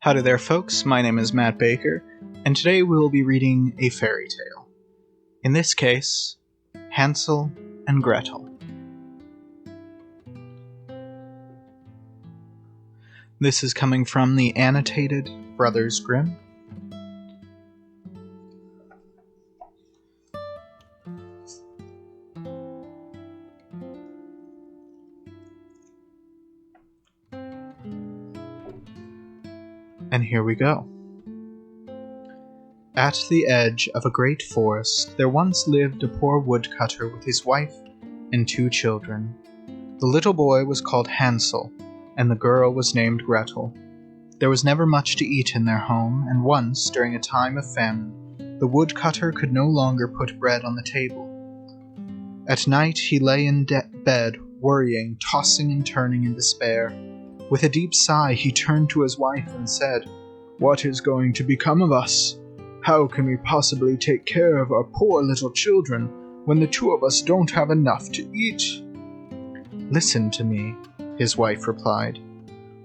Howdy there, folks. My name is Matt Baker, and today we will be reading a fairy tale. In this case, Hansel and Gretel. This is coming from the Annotated Brothers Grimm. And here we go. At the edge of a great forest, there once lived a poor woodcutter with his wife and 2 children. The little boy was called Hansel, and the girl was named Gretel. There was never much to eat in their home, and once, during a time of famine, the woodcutter could no longer put bread on the table. At night he lay in bed, worrying, tossing and turning in despair. With a deep sigh, he turned to his wife and said, "What is going to become of us? How can we possibly take care of our poor little children when the 2 of us don't have enough to eat?" "Listen to me," his wife replied.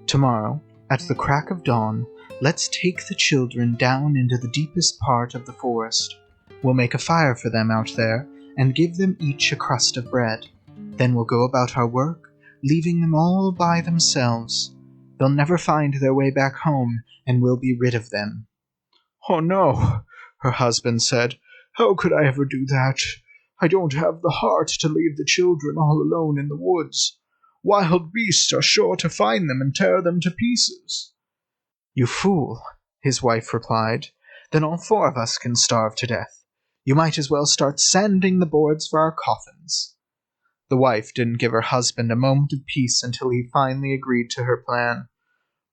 "Tomorrow, at the crack of dawn, let's take the children down into the deepest part of the forest. We'll make a fire for them out there and give them each a crust of bread. Then we'll go about our work, leaving them all by themselves. They'll never find their way back home, and we'll be rid of them." "Oh no," her husband said. "How could I ever do that? I don't have the heart to leave the children all alone in the woods. Wild beasts are sure to find them and tear them to pieces." "You fool," his wife replied. "Then all 4 of us can starve to death. You might as well start sanding the boards for our coffins." The wife didn't give her husband a moment of peace until he finally agreed to her plan.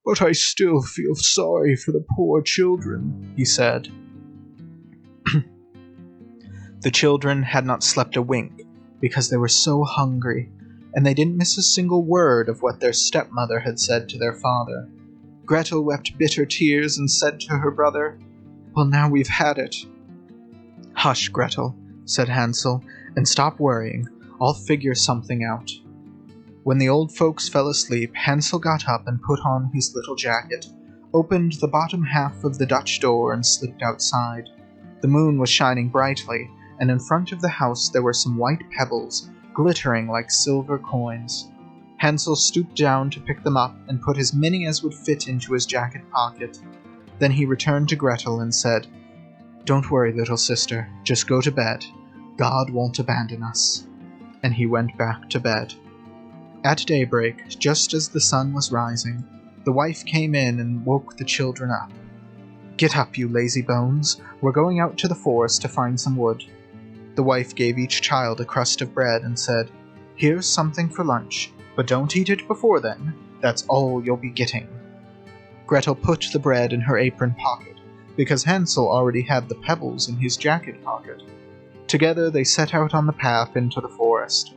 "But I still feel sorry for the poor children," he said. The children had not slept a wink because they were so hungry, and they didn't miss a single word of what their stepmother had said to their father. Gretel wept bitter tears and said to her brother, "Well, now we've had it." "Hush, Gretel," said Hansel, "and stop worrying. I'll figure something out." When the old folks fell asleep, Hansel got up and put on his little jacket, opened the bottom half of the Dutch door and slipped outside. The moon was shining brightly, and in front of the house there were some white pebbles, glittering like silver coins. Hansel stooped down to pick them up and put as many as would fit into his jacket pocket. Then he returned to Gretel and said, "Don't worry, little sister, just go to bed. God won't abandon us." And he went back to bed. At daybreak, just as the sun was rising, the wife came in and woke the children up. "Get up, you lazy bones. We're going out to the forest to find some wood." The wife gave each child a crust of bread and said, "Here's something for lunch, but don't eat it before then. That's all you'll be getting." Gretel put the bread in her apron pocket, because Hansel already had the pebbles in his jacket pocket. Together they set out on the path into the forest.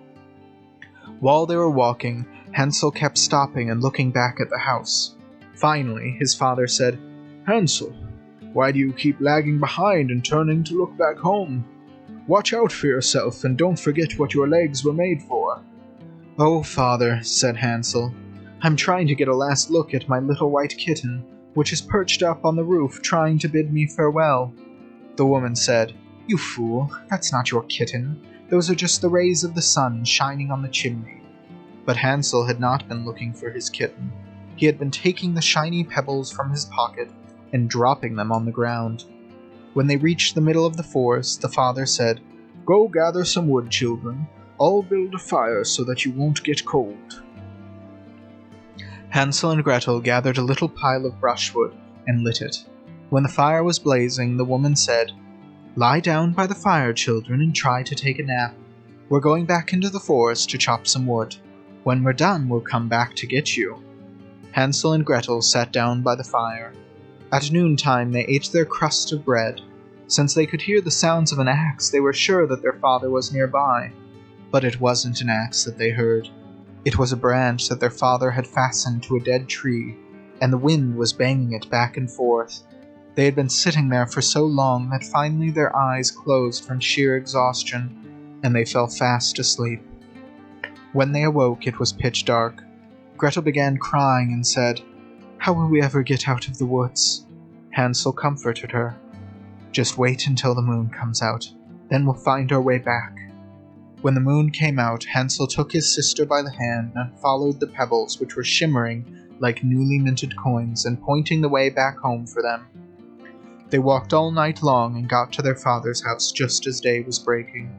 While they were walking, Hansel kept stopping and looking back at the house. Finally, his father said, "Hansel, why do you keep lagging behind and turning to look back home? Watch out for yourself and don't forget what your legs were made for." "Oh, father," said Hansel, "I'm trying to get a last look at my little white kitten, which is perched up on the roof trying to bid me farewell." The woman said, "You fool, that's not your kitten. Those are just the rays of the sun shining on the chimney." But Hansel had not been looking for his kitten. He had been taking the shiny pebbles from his pocket and dropping them on the ground. When they reached the middle of the forest, the father said, "Go gather some wood, children. I'll build a fire so that you won't get cold." Hansel and Gretel gathered a little pile of brushwood and lit it. When the fire was blazing, the woman said, "Lie down by the fire, children, and try to take a nap. We're going back into the forest to chop some wood. When we're done, we'll come back to get you." Hansel and Gretel sat down by the fire. At noontime they ate their crust of bread. Since they could hear the sounds of an axe, they were sure that their father was nearby. But it wasn't an axe that they heard. It was a branch that their father had fastened to a dead tree, and the wind was banging it back and forth. They had been sitting there for so long that finally their eyes closed from sheer exhaustion, and they fell fast asleep. When they awoke, it was pitch dark. Gretel began crying and said, How will we ever get out of the woods?" Hansel comforted her. "Just wait until the moon comes out, then we'll find our way back." When the moon came out, Hansel took his sister by the hand and followed the pebbles, which were shimmering like newly minted coins and pointing the way back home for them. They walked all night long and got to their father's house just as day was breaking.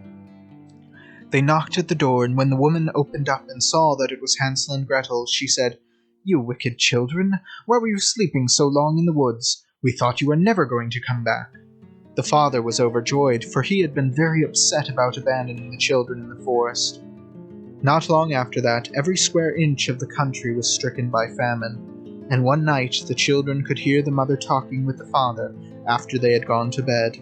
They knocked at the door, and when the woman opened up and saw that it was Hansel and Gretel, she said, "You wicked children, why were you sleeping so long in the woods? We thought you were never going to come back." The father was overjoyed, for he had been very upset about abandoning the children in the forest. Not long after that, every square inch of the country was stricken by famine, and one night the children could hear the mother talking with the father after they had gone to bed.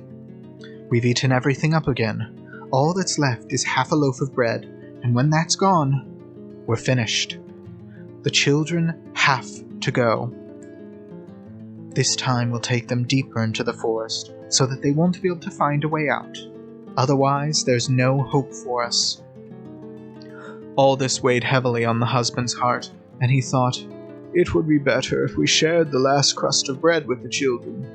"We've eaten everything up again. All that's left is half a loaf of bread, and when that's gone, we're finished. The children have to go. This time we'll take them deeper into the forest, so that they won't be able to find a way out. Otherwise, there's no hope for us." All this weighed heavily on the husband's heart, and he thought, "It would be better if we shared the last crust of bread with the children."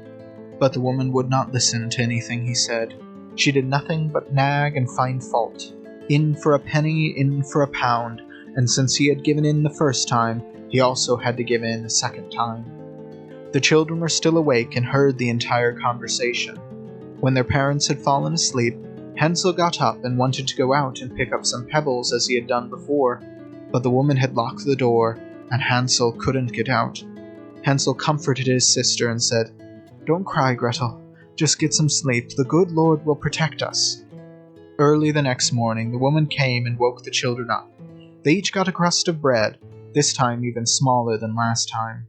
But the woman would not listen to anything he said. She did nothing but nag and find fault. In for a penny, in for a pound, and since he had given in the first time, he also had to give in a second time. The children were still awake and heard the entire conversation. When their parents had fallen asleep, Hansel got up and wanted to go out and pick up some pebbles as he had done before, but the woman had locked the door, and Hansel couldn't get out. Hansel comforted his sister and said, "Don't cry, Gretel. Just get some sleep. The good Lord will protect us." Early the next morning, the woman came and woke the children up. They each got a crust of bread, this time even smaller than last time.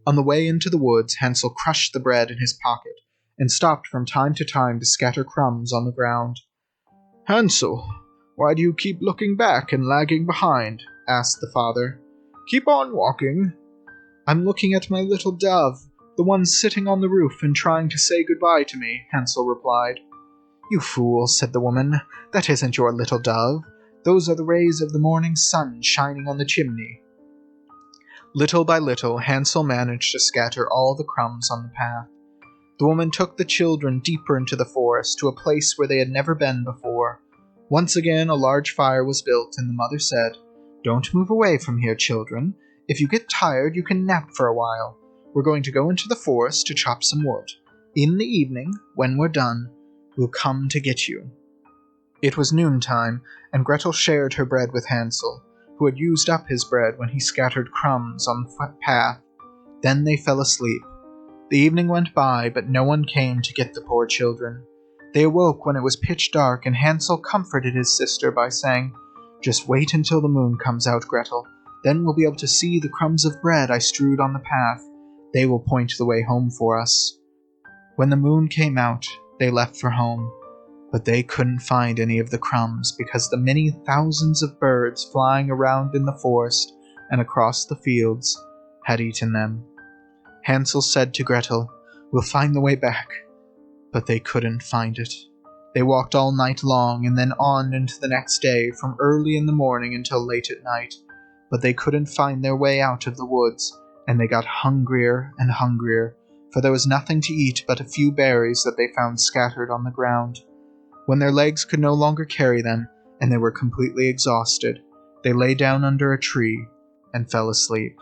On the way into the woods, Hansel crushed the bread in his pocket and stopped from time to time to scatter crumbs on the ground. "Hansel, why do you keep looking back and lagging behind?" asked the father. "Keep on walking." "I'm looking at my little dove, the one sitting on the roof and trying to say goodbye to me," Hansel replied. "You fool," said the woman, "that isn't your little dove. Those are the rays of the morning sun shining on the chimney." Little by little, Hansel managed to scatter all the crumbs on the path. The woman took the children deeper into the forest, to a place where they had never been before. Once again a large fire was built, and the mother said, "Don't move away from here, children. If you get tired, you can nap for a while. We're going to go into the forest to chop some wood. In the evening, when we're done, we'll come to get you." It was noontime, and Gretel shared her bread with Hansel, who had used up his bread when he scattered crumbs on the path. Then they fell asleep. The evening went by, but no one came to get the poor children. They awoke when it was pitch dark, and Hansel comforted his sister by saying, "Just wait until the moon comes out, Gretel. Then we'll be able to see the crumbs of bread I strewed on the path. They will point the way home for us." When the moon came out, they left for home, but they couldn't find any of the crumbs because the many thousands of birds flying around in the forest and across the fields had eaten them. Hansel said to Gretel, "We'll find the way back," but they couldn't find it. They walked all night long and then on into the next day, from early in the morning until late at night, but they couldn't find their way out of the woods, and they got hungrier and hungrier, for there was nothing to eat but a few berries that they found scattered on the ground. When their legs could no longer carry them, and they were completely exhausted, they lay down under a tree and fell asleep.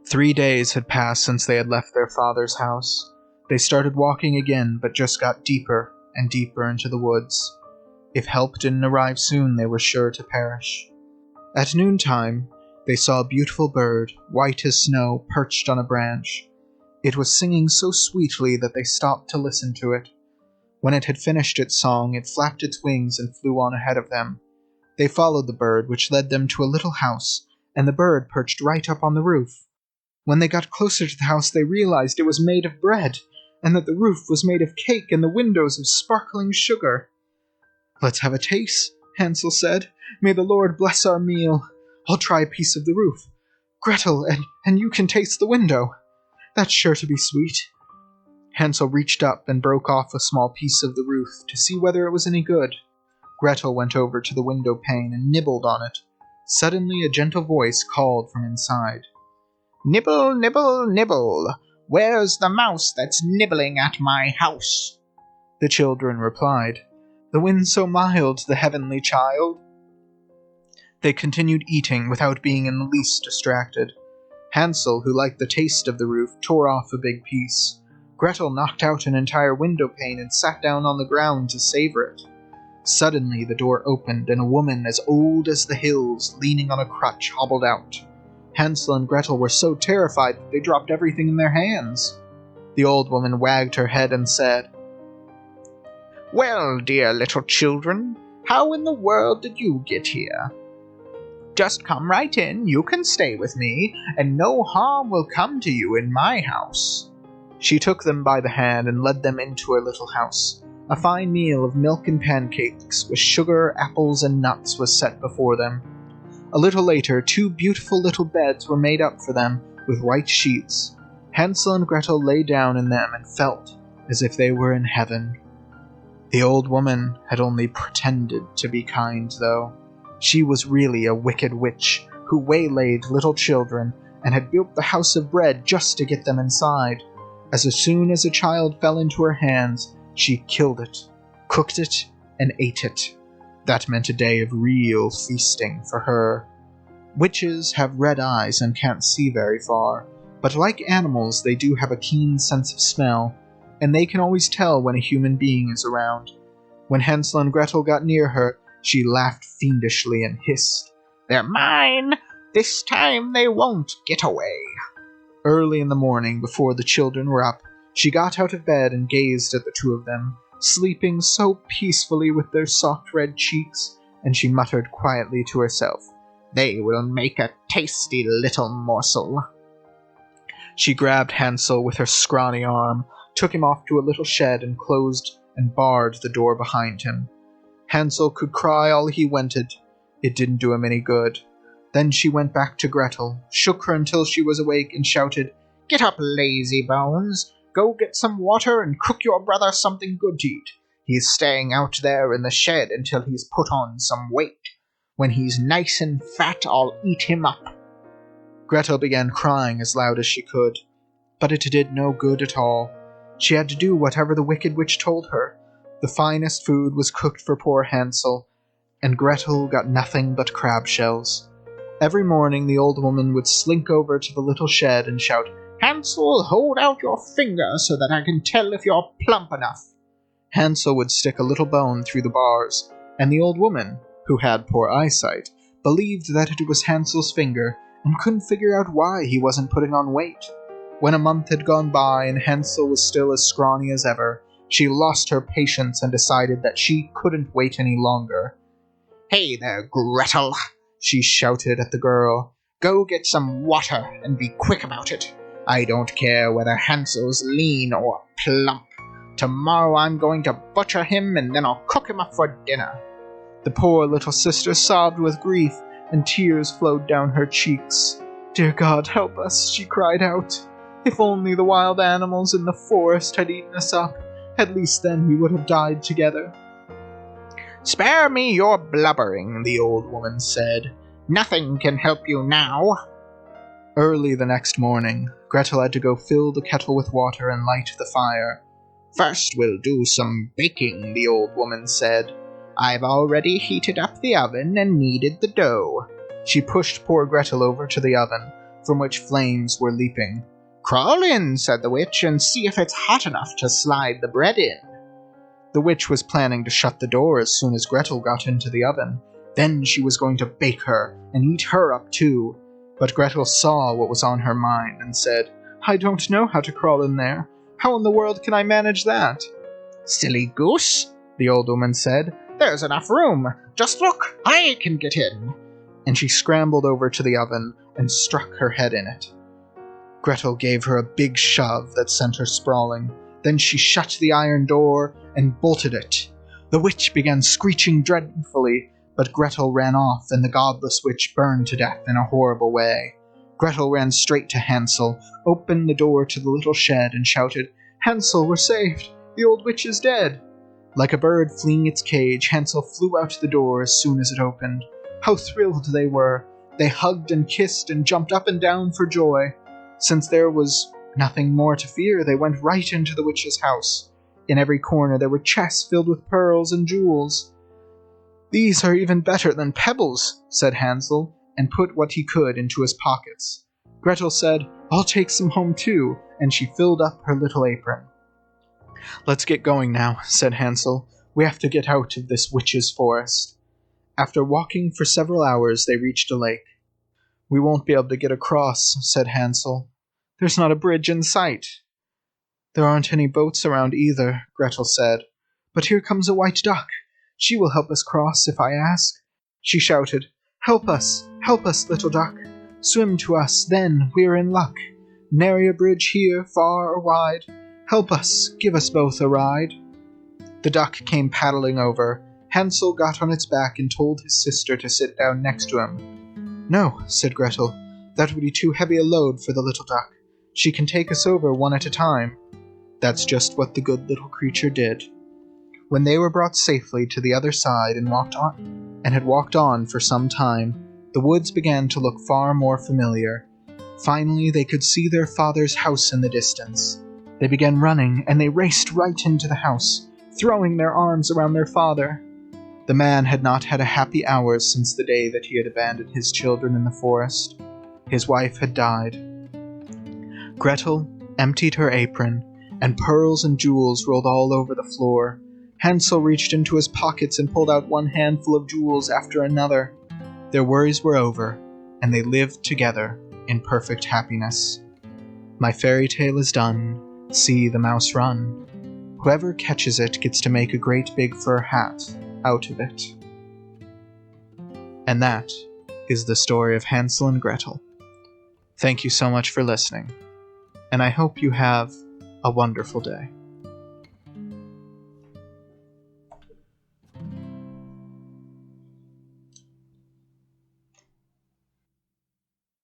3 days had passed since they had left their father's house. They started walking again, but just got deeper and deeper into the woods. If help didn't arrive soon, they were sure to perish. At noontime, they saw a beautiful bird, white as snow, perched on a branch. It was singing so sweetly that they stopped to listen to it. When it had finished its song, it flapped its wings and flew on ahead of them. They followed the bird, which led them to a little house, and the bird perched right up on the roof. When they got closer to the house, they realized it was made of bread, and that the roof was made of cake and the windows of sparkling sugar. "Let's have a taste," Hansel said. "May the Lord bless our meal. I'll try a piece of the roof. Gretel, and you can taste the window. That's sure to be sweet." Hansel reached up and broke off a small piece of the roof to see whether it was any good. Gretel went over to the window pane and nibbled on it. Suddenly a gentle voice called from inside, "Nibble, nibble, nibble. Where's the mouse that's nibbling at my house?" The children replied, "The wind so mild, the heavenly child." They continued eating without being in the least distracted. Hansel, who liked the taste of the roof, tore off a big piece. Gretel knocked out an entire window pane and sat down on the ground to savor it. Suddenly the door opened, and a woman as old as the hills, leaning on a crutch, hobbled out. Hansel and Gretel were so terrified that they dropped everything in their hands. The old woman wagged her head and said, "Well, dear little children, how in the world did you get here? Just come right in, you can stay with me, and no harm will come to you in my house." She took them by the hand and led them into her little house. A fine meal of milk and pancakes, with sugar, apples, and nuts, was set before them. A little later, 2 beautiful little beds were made up for them with white sheets. Hansel and Gretel lay down in them and felt as if they were in heaven. The old woman had only pretended to be kind, though. She was really a wicked witch who waylaid little children and had built the house of bread just to get them inside. As soon as a child fell into her hands, she killed it, cooked it, and ate it. That meant a day of real feasting for her. Witches have red eyes and can't see very far, but like animals they do have a keen sense of smell, and they can always tell when a human being is around. When Hansel and Gretel got near her, she laughed fiendishly and hissed, "They're mine! This time they won't get away." Early in the morning, before the children were up, she got out of bed and gazed at the 2 of them, sleeping so peacefully with their soft red cheeks, and she muttered quietly to herself, "They will make a tasty little morsel." She grabbed Hansel with her scrawny arm, took him off to a little shed, and closed and barred the door behind him. Hansel could cry all he wanted. It didn't do him any good. Then she went back to Gretel, shook her until she was awake, and shouted, "Get up, lazy bones! Go get some water and cook your brother something good to eat. He's staying out there in the shed until he's put on some weight. When he's nice and fat, I'll eat him up." Gretel began crying as loud as she could, but it did no good at all. She had to do whatever the wicked witch told her. The finest food was cooked for poor Hansel, and Gretel got nothing but crab shells. Every morning the old woman would slink over to the little shed and shout, "Hansel, hold out your finger so that I can tell if you're plump enough." Hansel would stick a little bone through the bars, and the old woman, who had poor eyesight, believed that it was Hansel's finger and couldn't figure out why he wasn't putting on weight. When a month had gone by and Hansel was still as scrawny as ever, she lost her patience and decided that she couldn't wait any longer. "Hey there, Gretel," she shouted at the girl. "Go get some water and be quick about it. I don't care whether Hansel's lean or plump. Tomorrow I'm going to butcher him and then I'll cook him up for dinner." The poor little sister sobbed with grief, and tears flowed down her cheeks. "Dear God, help us," she cried out. "If only the wild animals in the forest had eaten us up, at least then we would have died together." "Spare me your blubbering," the old woman said. "Nothing can help you now." Early the next morning, Gretel had to go fill the kettle with water and light the fire. "First we'll do some baking," the old woman said. "I've already heated up the oven and kneaded the dough." She pushed poor Gretel over to the oven, from which flames were leaping. "Crawl in," said the witch, "and see if it's hot enough to slide the bread in." The witch was planning to shut the door as soon as Gretel got into the oven. Then she was going to bake her and eat her up too. But Gretel saw what was on her mind and said, "I don't know how to crawl in there. How in the world can I manage that?" "Silly goose," the old woman said. "There's enough room. Just look, I can get in." And she scrambled over to the oven and struck her head in it. Gretel gave her a big shove that sent her sprawling. Then she shut the iron door and bolted it. The witch began screeching dreadfully, but Gretel ran off, and the godless witch burned to death in a horrible way. Gretel ran straight to Hansel, opened the door to the little shed, and shouted, "Hansel, we're saved! The old witch is dead!" Like a bird fleeing its cage, Hansel flew out the door as soon as it opened. How thrilled they were! They hugged and kissed and jumped up and down for joy. Since there was nothing more to fear, they went right into the witch's house. In every corner there were chests filled with pearls and jewels. "These are even better than pebbles," said Hansel, and put what he could into his pockets. Gretel said, "I'll take some home too," and she filled up her little apron. "Let's get going now," said Hansel. "We have to get out of this witch's forest." After walking for several hours, they reached a lake. "We won't be able to get across," said Hansel. "There's not a bridge in sight." "There aren't any boats around either," Gretel said. "But here comes a white duck. She will help us cross if I ask." She shouted, help us, little duck. Swim to us, then we're in luck. Nary a bridge here, far or wide. Help us, give us both a ride." The duck came paddling over. Hansel got on its back and told his sister to sit down next to him. "No," said Gretel, "that would be too heavy a load for the little duck. She can take us over one at a time." That's just what the good little creature did. When they were brought safely to the other side and had walked on for some time, the woods began to look far more familiar. Finally, they could see their father's house in the distance. They began running, and they raced right into the house, throwing their arms around their father. The man had not had a happy hour since the day that he had abandoned his children in the forest. His wife had died. Gretel emptied her apron, and pearls and jewels rolled all over the floor. Hansel reached into his pockets and pulled out one handful of jewels after another. Their worries were over, and they lived together in perfect happiness. My fairy tale is done. See the mouse run. Whoever catches it gets to make a great big fur hat out of it. And that is the story of Hansel and Gretel. Thank you so much for listening, and I hope you have a wonderful day.